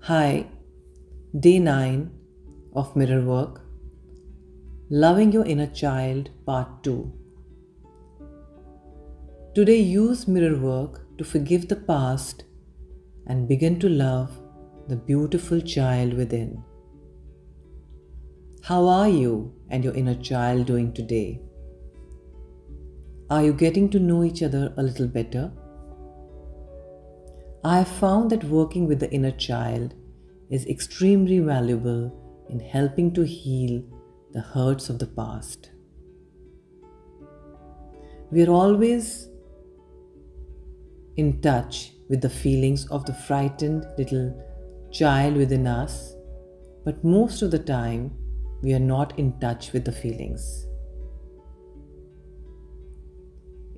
Hi, day 9 of Mirror Work, Loving Your Inner Child, Part 2. Today, use mirror work to forgive the past and begin to love the beautiful child within. How are you and your inner child doing today? Are you getting to know each other a little better? I have found that working with the inner child is extremely valuable in helping to heal the hurts of the past. We are always in touch with the feelings of the frightened little child within us, but most of the time we are not in touch with the feelings.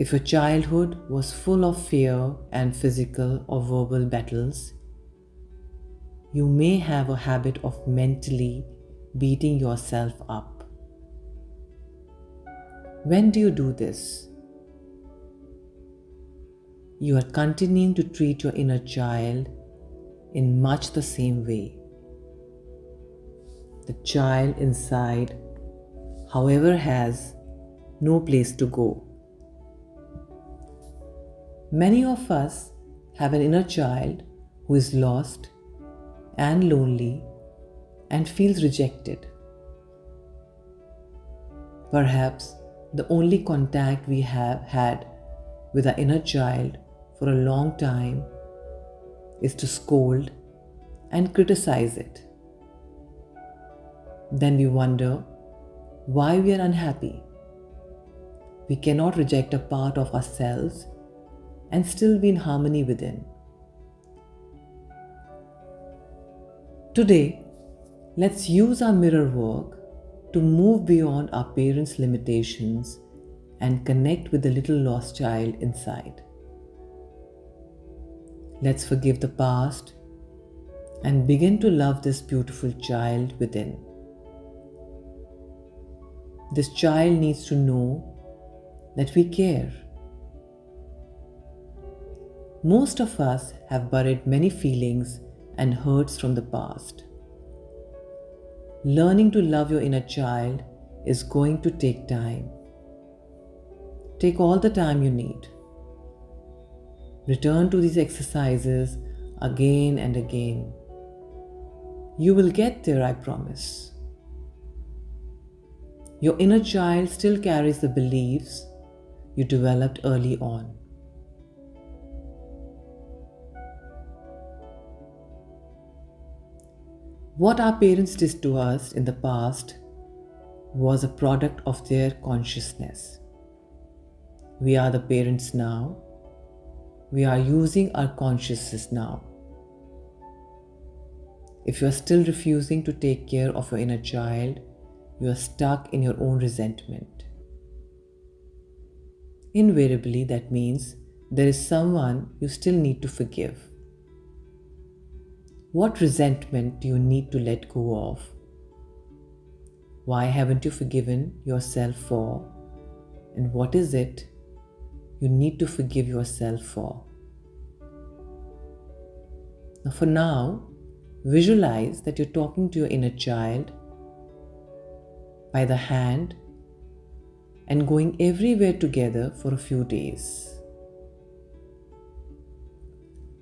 If your childhood was full of fear and physical or verbal battles, you may have a habit of mentally beating yourself up. When do you do this? You are continuing to treat your inner child in much the same way. The child inside, however, has no place to go. Many of us have an inner child who is lost and lonely and feels rejected. Perhaps the only contact we have had with our inner child for a long time is to scold and criticize it. Then we wonder why we are unhappy. We cannot reject a part of ourselves and still be in harmony within. Today, let's use our mirror work to move beyond our parents' limitations and connect with the little lost child inside. Let's forgive the past and begin to love this beautiful child within. This child needs to know that we care. Most of us have buried many feelings and hurts from the past. Learning to love your inner child is going to take time. Take all the time you need. Return to these exercises again and again. You will get there, I promise. Your inner child still carries the beliefs you developed early on. What our parents did to us in the past was a product of their consciousness. We are the parents now. We are using our consciousness now. If you are still refusing to take care of your inner child, you are stuck in your own resentment. Invariably, that means there is someone you still need to forgive. What resentment do you need to let go of? Why haven't you forgiven yourself for? And what is it you need to forgive yourself for? Now, for now, visualize that you're talking to your inner child by the hand and going everywhere together for a few days.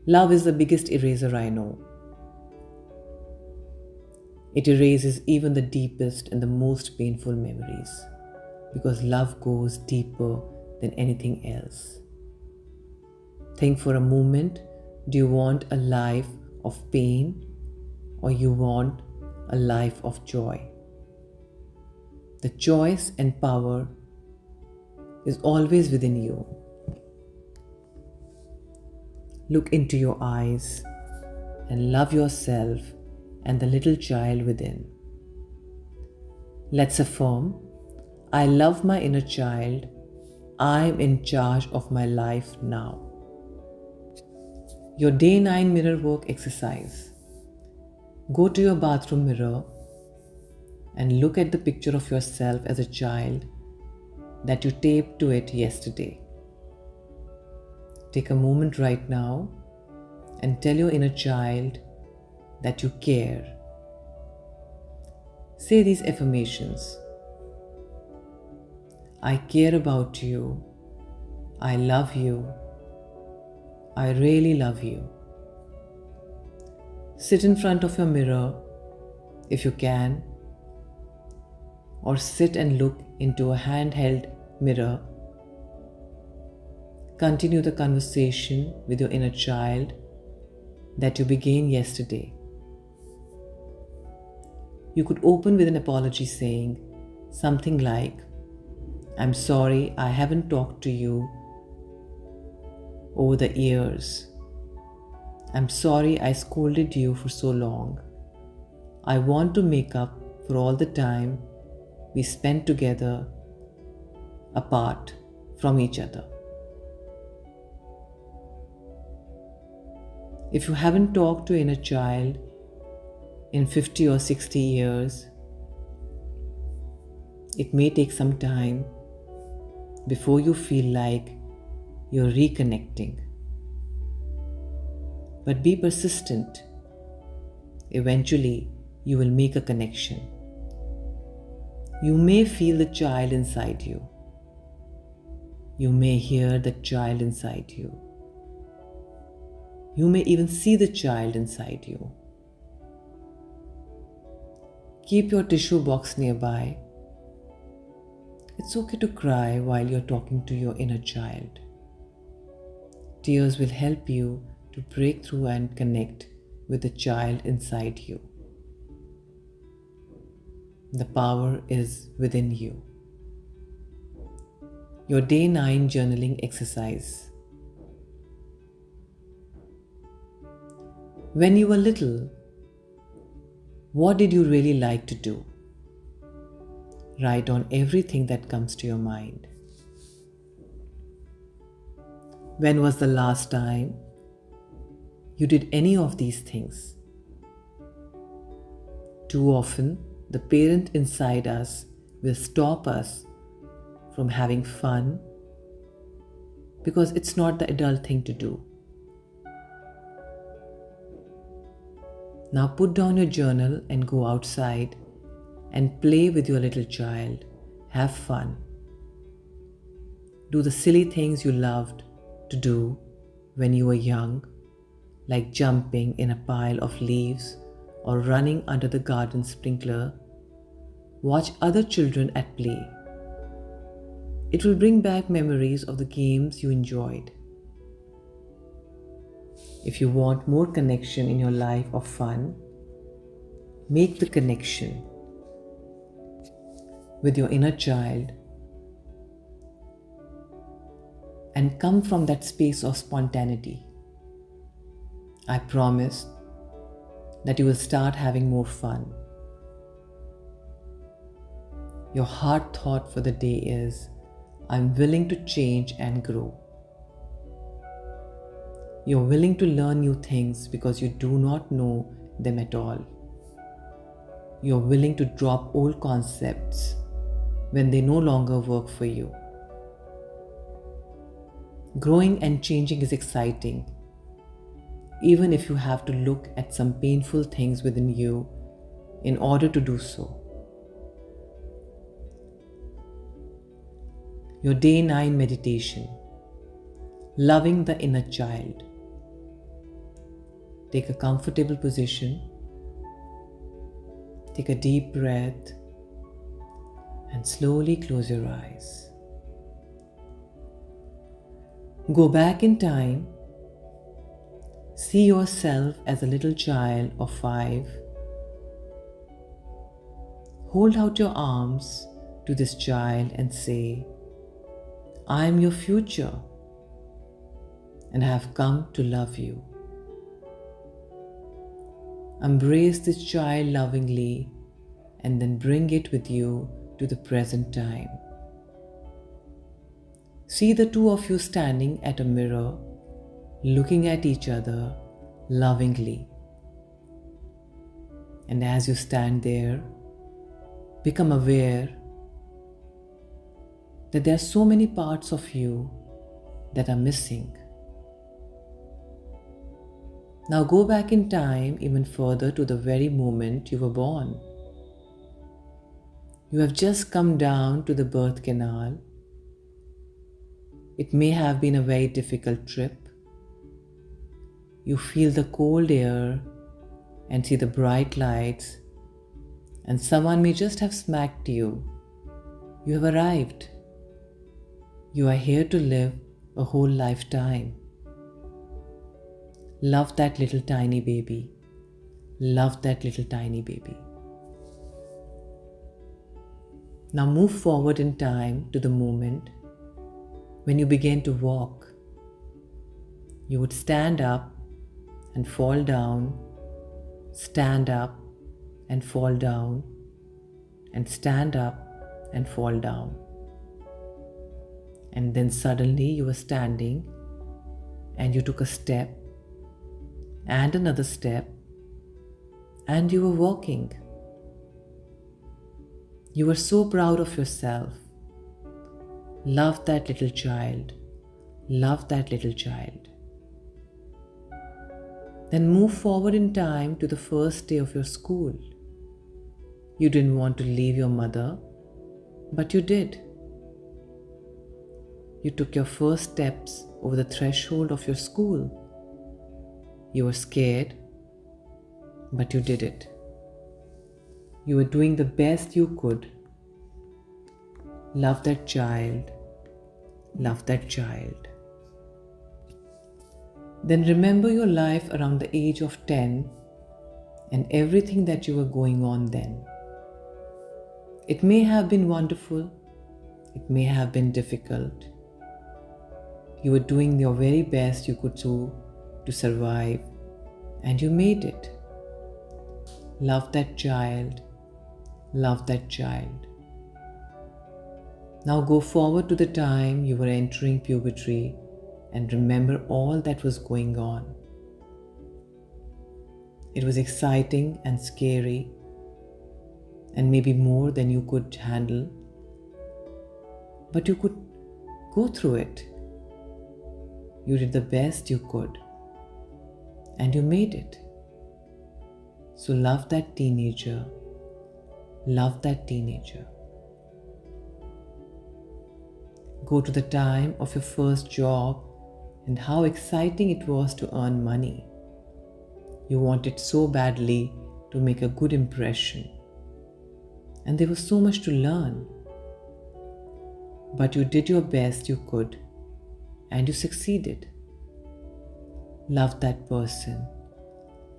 Love is the biggest eraser I know. It erases even the deepest and the most painful memories because love goes deeper than anything else. Think for a moment, do you want a life of pain or you want a life of joy? The choice and power is always within you. Look into your eyes and love yourself and the little child within. Let's affirm, I love my inner child. I'm in charge of my life now. Your day 9 mirror work exercise. Go to your bathroom mirror and look at the picture of yourself as a child that you taped to it yesterday. Take a moment right now and tell your inner child, that you care. Say these affirmations. I care about you. I love you. I really love you. Sit in front of your mirror if you can, or sit and look into a handheld mirror. Continue the conversation with your inner child that you began yesterday. You could open with an apology saying something like, I'm sorry I haven't talked to you over the years. I'm sorry I scolded you for so long. I want to make up for all the time we spent together apart from each other. If you haven't talked to your inner child in 50 or 60 years, it may take some time before you feel like you're reconnecting. But be persistent. Eventually, you will make a connection. You may feel the child inside you. You may hear the child inside you. You may even see the child inside you. Keep your tissue box nearby. It's okay to cry while you're talking to your inner child. Tears will help you to break through and connect with the child inside you. The power is within you. Your day 9 journaling exercise. When you were little, what did you really like to do? Write down everything that comes to your mind. When was the last time you did any of these things? Too often, the parent inside us will stop us from having fun because it's not the adult thing to do. Now put down your journal and go outside and play with your little child. Have fun. Do the silly things you loved to do when you were young, like jumping in a pile of leaves or running under the garden sprinkler. Watch other children at play. It will bring back memories of the games you enjoyed. If you want more connection in your life of fun, make the connection with your inner child and come from that space of spontaneity. I promise that you will start having more fun. Your heart thought for the day is, I'm willing to change and grow. You're willing to learn new things because you do not know them at all. You're willing to drop old concepts when they no longer work for you. Growing and changing is exciting, even if you have to look at some painful things within you in order to do so. Your day 9 meditation. Loving the inner child. Take a comfortable position. Take a deep breath and slowly close your eyes. Go back in time. See yourself as a little child of 5. Hold out your arms to this child and say, I am your future and I have come to love you. Embrace this child lovingly and then bring it with you to the present time. See the two of you standing at a mirror, looking at each other lovingly. And as you stand there, become aware that there are so many parts of you that are missing. Now go back in time even further to the very moment you were born. You have just come down to the birth canal. It may have been a very difficult trip. You feel the cold air and see the bright lights, and someone may just have smacked you. You have arrived. You are here to live a whole lifetime. Love that little tiny baby. Love that little tiny baby. Now move forward in time to the moment when you began to walk. You would stand up and fall down, stand up and fall down, and stand up and fall down. And then suddenly you were standing and you took a step and another step and you were walking. You were so proud of yourself. Love that little child. Love that little child. Then move forward in time to the first day of your school. You didn't want to leave your mother, but you did. You took your first steps over the threshold of your school. You were scared, but you did it. You were doing the best you could. Love that child. Love that child. Then remember your life around the age of 10 and everything that you were going on then. It may have been wonderful. It may have been difficult. You were doing your very best you could do to survive, and you made it. Love that child. Love that child. Now go forward to the time you were entering puberty and remember all that was going on. It was exciting and scary, and maybe more than you could handle, but you could go through it. You did the best you could, and you made it. So love that teenager. Love that teenager. Go to the time of your first job and how exciting it was to earn money. You wanted so badly to make a good impression, and there was so much to learn. But you did your best you could, and you succeeded. Love that person.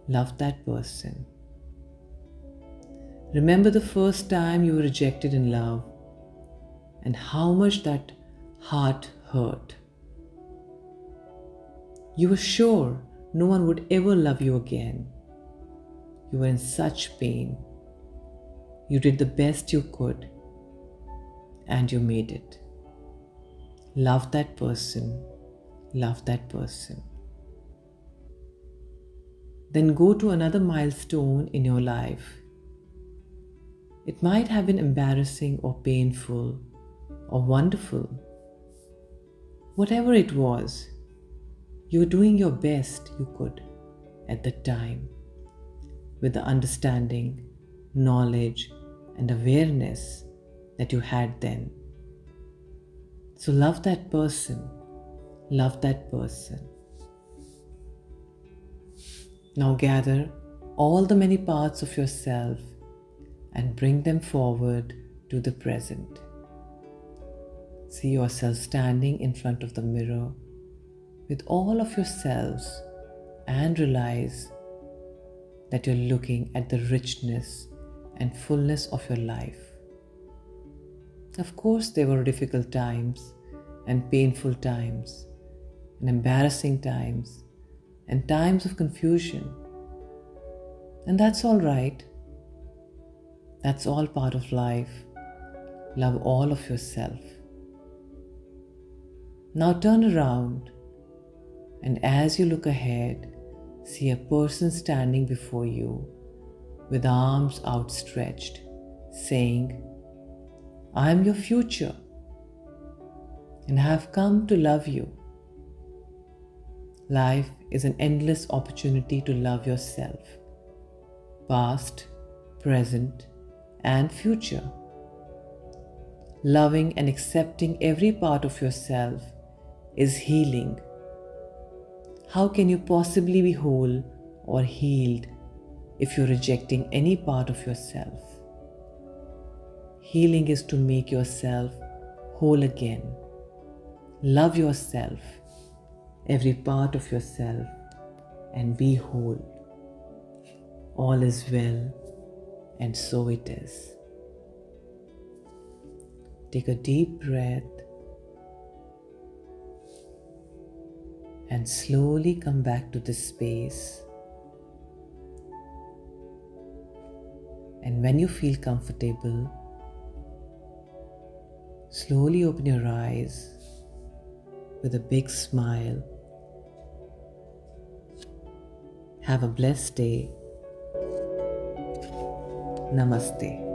Love that person. Remember the first time you were rejected in love and how much that heart hurt. You were sure no one would ever love you again. You were in such pain. You did the best you could, and you made it. Love that person. Love that person. Then go to another milestone in your life. It might have been embarrassing or painful or wonderful. Whatever it was, you were doing your best you could at the time with the understanding, knowledge, and awareness that you had then. So love that person. Love that person. Now gather all the many parts of yourself and bring them forward to the present. See yourself standing in front of the mirror with all of yourselves and realize that you're looking at the richness and fullness of your life. Of course, there were difficult times and painful times and embarrassing times and times of confusion. And that's all right. That's all part of life. Love all of yourself. Now turn around, and as you look ahead, see a person standing before you with arms outstretched, saying, I am your future, and I have come to love you. Life is an endless opportunity to love yourself, past, present, and future. Loving and accepting every part of yourself is healing. How can you possibly be whole or healed if you're rejecting any part of yourself? Healing is to make yourself whole again. Love yourself, every part of yourself, and be whole. All is well, and so it is. Take a deep breath and slowly come back to this space. And when you feel comfortable, slowly open your eyes with a big smile. Have a blessed day. Namaste.